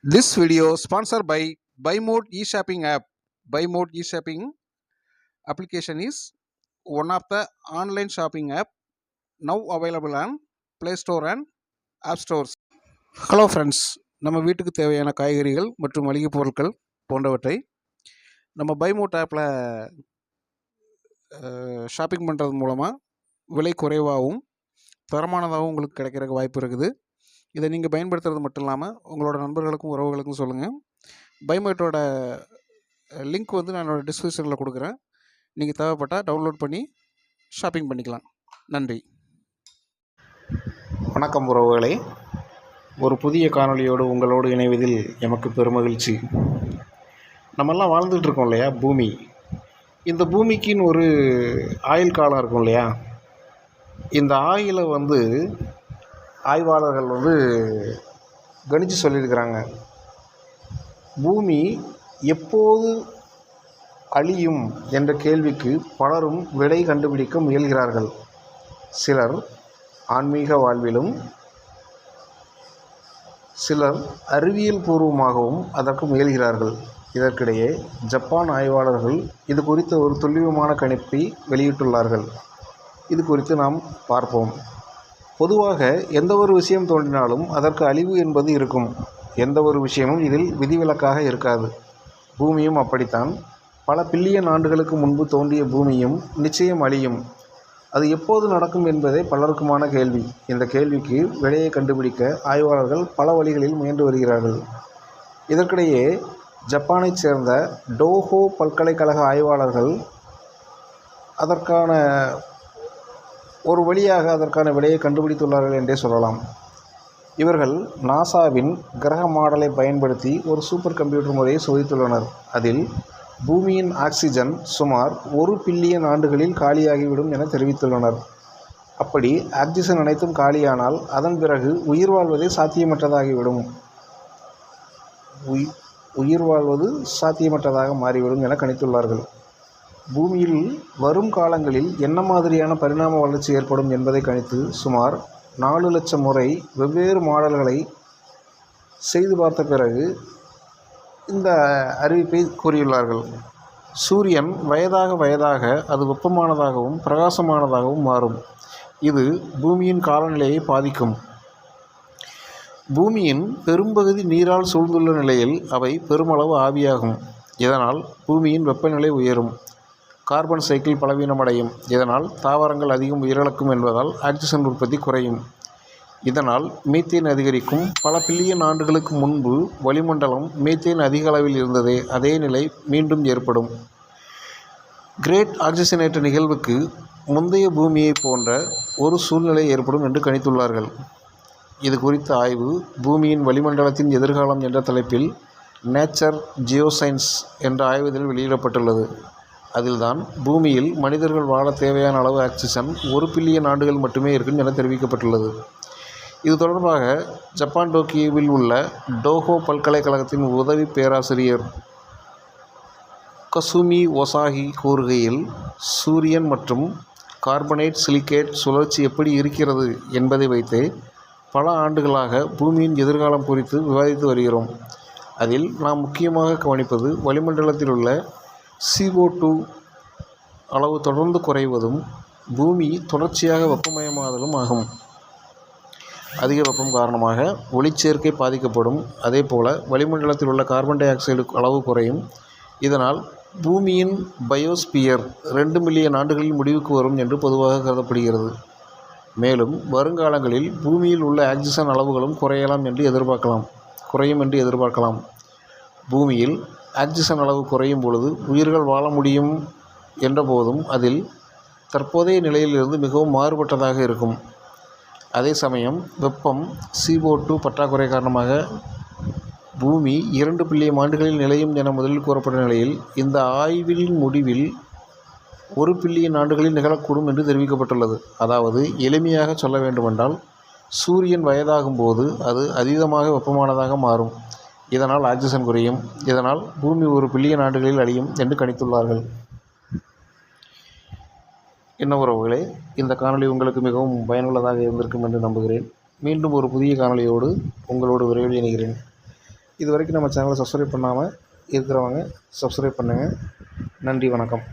This video sponsored by BuyMode e-shopping app. BuyMode e-shopping application is one of the online shopping app now available on Play Store and App Stores. Hello friends, நம்ம வீட்டுக்கு தேவையான காய்கறிகள் மற்றும் மளிகை பொருட்கள் போன்றவற்றை நம்ம பைமோட் ஆப்பில் ஷாப்பிங் பண்ணுறது மூலமாக விலை குறைவாகவும் தரமானதாகவும் உங்களுக்கு கிடைக்கிறதுக்கு வாய்ப்பு இருக்குது. இதை நீங்கள் பயன்படுத்துறது மட்டும் இல்லாமல் உங்களோட நண்பர்களுக்கும் உறவுகளுக்கும் சொல்லுங்கள். பைமோட்டோட லிங்க் வந்து நான் என்னோடய டிஸ்கிரிப்ஷனில் கொடுக்குறேன். நீங்கள் தேவைப்பட்டால் டவுன்லோட் பண்ணி ஷாப்பிங் பண்ணிக்கலாம். நன்றி. வணக்கம் உறவுகளே, ஒரு புதிய காணொளியோடு உங்களோடு இணைவதில் எமக்கு பெருமகிழ்ச்சி. நம்மெல்லாம் வாழ்ந்துகிட்டு இருக்கோம் இல்லையா, பூமி. இந்த பூமிக்குன்னு ஒரு ஆயுள் காலம் இருக்கும் இல்லையா. இந்த ஆயுளை வந்து ஆய்வாளர்கள் வந்து கணிச்சு சொல்லியிருக்கிறாங்க. பூமி எப்போது அழியும் என்ற கேள்விக்கு பலரும் விடை கண்டுபிடிக்க முயல்கிறார்கள். சிலர் ஆன்மீக வாழ்விலும், சிலர் அறிவியல் பூர்வமாகவும் அதற்கு முயல்கிறார்கள். இதற்கிடையே ஜப்பான் ஆய்வாளர்கள் இது குறித்த ஒரு துல்லியமான கணிப்பை வெளியிட்டுள்ளார்கள். இது குறித்து நாம் பார்ப்போம். பொதுவாக எந்த ஒரு விஷயம் தோன்றினாலும் அதற்கு அழிவு என்பது இருக்கும். எந்த ஒரு விஷயமும் இதில் விதிவிலக்காக இருக்காது. பூமியும் அப்படித்தான். பல பில்லியன் ஆண்டுகளுக்கு முன்பு தோன்றிய பூமியும் நிச்சயம் அழியும். அது எப்போது நடக்கும் என்பதே பலருக்குமான கேள்வி. இந்த கேள்விக்கு விடையை கண்டுபிடிக்க ஆய்வாளர்கள் பல வழிகளில் முயன்று வருகிறார்கள். இதற்கிடையே ஜப்பானைச் சேர்ந்த டோஹோ பல்கலைக்கழக ஆய்வாளர்கள் அதற்கான விடையை கண்டுபிடித்துள்ளார்கள் என்றே சொல்லலாம். இவர்கள் நாசாவின் கிரக மாடலை பயன்படுத்தி ஒரு சூப்பர் கம்ப்யூட்டர் முறையை சோதித்துள்ளனர். அதில் பூமியின் ஆக்சிஜன் சுமார் 1 பில்லியன் ஆண்டுகளில் காலியாகிவிடும் என தெரிவித்துள்ளனர். அப்படி ஆக்சிஜன் அனைத்தும் காலியானால் அதன் பிறகு உயிர் வாழ்வது சாத்தியமற்றதாக மாறிவிடும் என கணித்துள்ளார்கள். பூமியில் வரும் காலங்களில் என்ன மாதிரியான பரிணாம வளர்ச்சி ஏற்படும் என்பதை கணித்து சுமார் 4 லட்சம் முறை வெவ்வேறு மாடல்களை செய்து பார்த்த பிறகு இந்த அறிவிப்பை கூறியுள்ளார்கள். சூரியன் வயதாக அது வெப்பமானதாகவும் பிரகாசமானதாகவும் மாறும். இது பூமியின் காலநிலையை பாதிக்கும். பூமியின் பெரும்பகுதி நீரால் சூழ்ந்துள்ள நிலையில் அவை பெருமளவு ஆவியாகும். இதனால் பூமியின் வெப்பநிலை உயரும். கார்பன் சைக்கிள் பலவீனமடையும். இதனால் தாவரங்கள் அதிகம் உயிரிழக்கும் என்பதால் ஆக்சிஜன் உற்பத்தி குறையும். இதனால் மீத்தேன் அதிகரிக்கும். பல பில்லியன் ஆண்டுகளுக்கு முன்பு வளிமண்டலம் மீத்தேன் அதிக அளவில் இருந்ததே, அதே நிலை மீண்டும் ஏற்படும். கிரேட் ஆக்சிஜனேற்ற நிகழ்வுக்கு முந்தைய பூமியை போன்ற ஒரு சூழ்நிலை ஏற்படும் என்று கணித்துள்ளார்கள். இது குறித்த ஆய்வு பூமியின் வளிமண்டலத்தின் எதிர்காலம் என்ற தலைப்பில் நேச்சர் ஜியோசைன்ஸ் என்ற ஆய்வதில் வெளியிடப்பட்டுள்ளது. அதில்தான் பூமியில் மனிதர்கள் வாழ தேவையான அளவு ஆக்சிஜன் 1 பில்லியன் ஆண்டுகள் மட்டுமே இருக்கும் என தெரிவிக்கப்பட்டுள்ளது. இது தொடர்பாக ஜப்பான் டோக்கியோவில் உள்ள டோஹோ பல்கலைக்கழகத்தின் உதவி பேராசிரியர் கசுமி ஒசாகி கூறுகையில், சூரியன் மற்றும் கார்பனேட் சிலிக்கேட் சுழற்சி எப்படி இருக்கிறது என்பதை வைத்தே பல ஆண்டுகளாக பூமியின் எதிர்காலம் குறித்து விவாதித்து வருகிறோம். அதில் நாம் முக்கியமாக கவனிப்பது வளிமண்டலத்தில் உள்ள CO2 அளவு தொடர்ந்து குறைவதும் பூமி தொடர்ச்சியாக வெப்பமயமாதலும் ஆகும். அதிக வெப்பம் காரணமாக ஒளிச்சேர்க்கை பாதிக்கப்படும். அதே போல வளிமண்டலத்தில் உள்ள கார்பன் டை ஆக்சைடு அளவு குறையும். இதனால் பூமியின் பயோஸ்பியர் 2 மில்லியன் ஆண்டுகளில் முடிவுக்கு வரும் என்று பொதுவாக கருதப்படுகிறது. மேலும் வருங்காலங்களில் பூமியில் உள்ள ஆக்சிஜன் அளவுகளும் குறையும் என்று எதிர்பார்க்கலாம். பூமியில் ஆக்சிஜன் அளவு குறையும் பொழுது உயிர்கள் வாழ முடியும் என்ற போதும் அதில் தற்போதைய நிலையிலிருந்து மிகவும் மாறுபட்டதாக இருக்கும். அதே சமயம் வெப்பம் CO2 பற்றாக்குறை காரணமாக பூமி 2 பில்லியன் ஆண்டுகளில் நிலையும் என முதலில் கூறப்பட்ட நிலையில் இந்த ஆய்வின் முடிவில் 1 பில்லியன் ஆண்டுகளில் நிகழக்கூடும் என்று தெரிவிக்கப்பட்டுள்ளது. அதாவது எளிமையாக சொல்ல வேண்டுமென்றால், சூரியன் வயதாகும் போது அது அதீதமாக வெப்பமானதாக மாறும். இதனால் ஆக்சிஜன் குறையும். இதனால் பூமி 1 பில்லியன் ஆண்டுகளில் அழியும் என்று கணித்துள்ளார்கள். என்ன உறவுகளே, இந்த காணொளி உங்களுக்கு மிகவும் பயனுள்ளதாக இருந்திருக்கும் என்று நம்புகிறேன். மீண்டும் ஒரு புதிய காணொளியோடு உங்களோடு விரைவில் இணைகிறேன். இது வரைக்கும் நம்ம சேனலை சப்ஸ்கிரைப் பண்ணாமல் இருக்கிறவங்க சப்ஸ்கிரைப் பண்ணுங்கள். நன்றி, வணக்கம்.